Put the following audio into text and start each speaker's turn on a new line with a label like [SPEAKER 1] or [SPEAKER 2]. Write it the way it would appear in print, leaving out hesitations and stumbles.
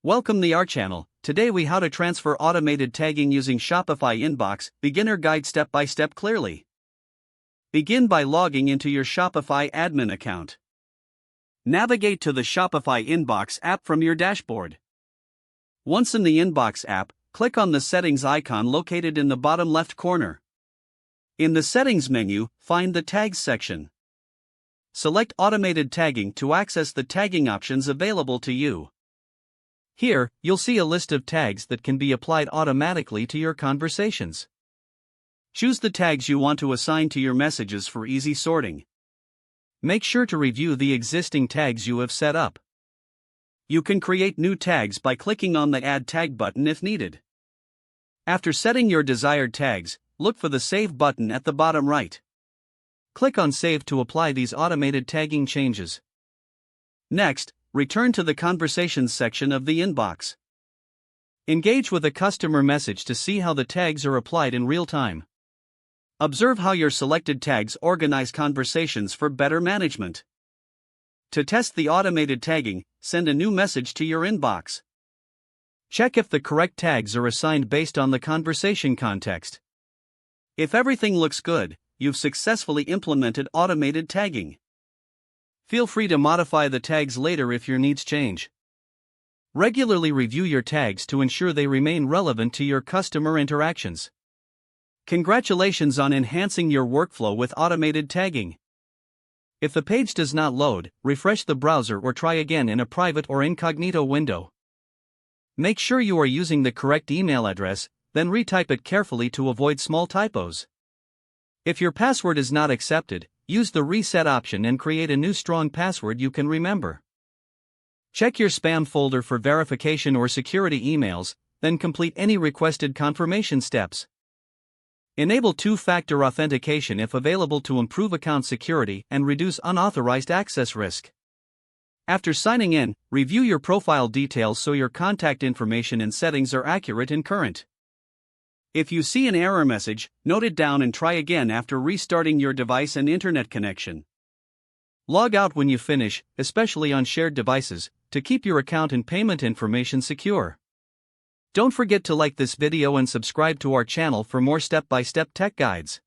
[SPEAKER 1] Welcome to our channel. Today we how to transfer automated tagging using Shopify Inbox, beginner guide step by step clearly. Begin by logging into your Shopify admin account. Navigate to the Shopify Inbox app from your dashboard. Once in the Inbox app, click on the settings icon located in the bottom left corner. In the settings menu, find the tags section. Select automated tagging to access the tagging options available to you. Here, you'll see a list of tags that can be applied automatically to your conversations. Choose the tags you want to assign to your messages for easy sorting. Make sure to review the existing tags you have set up. You can create new tags by clicking on the Add Tag button if needed. After setting your desired tags, look for the Save button at the bottom right. Click on Save to apply these automated tagging changes. Next, return to the Conversations section of the inbox. Engage with a customer message to see how the tags are applied in real time. Observe how your selected tags organize conversations for better management. To test the automated tagging, send a new message to your inbox. Check if the correct tags are assigned based on the conversation context. If everything looks good, you've successfully implemented automated tagging. Feel free to modify the tags later if your needs change. Regularly review your tags to ensure they remain relevant to your customer interactions. Congratulations on enhancing your workflow with automated tagging. If the page does not load, refresh the browser or try again in a private or incognito window. Make sure you are using the correct email address, then retype it carefully to avoid small typos. If your password is not accepted, use the reset option and create a new strong password you can remember. Check your spam folder for verification or security emails, then complete any requested confirmation steps. Enable two-factor authentication if available to improve account security and reduce unauthorized access risk. After signing in, review your profile details so your contact information and settings are accurate and current. If you see an error message, note it down and try again after restarting your device and internet connection. Log out when you finish, especially on shared devices, to keep your account and payment information secure. Don't forget to like this video and subscribe to our channel for more step-by-step tech guides.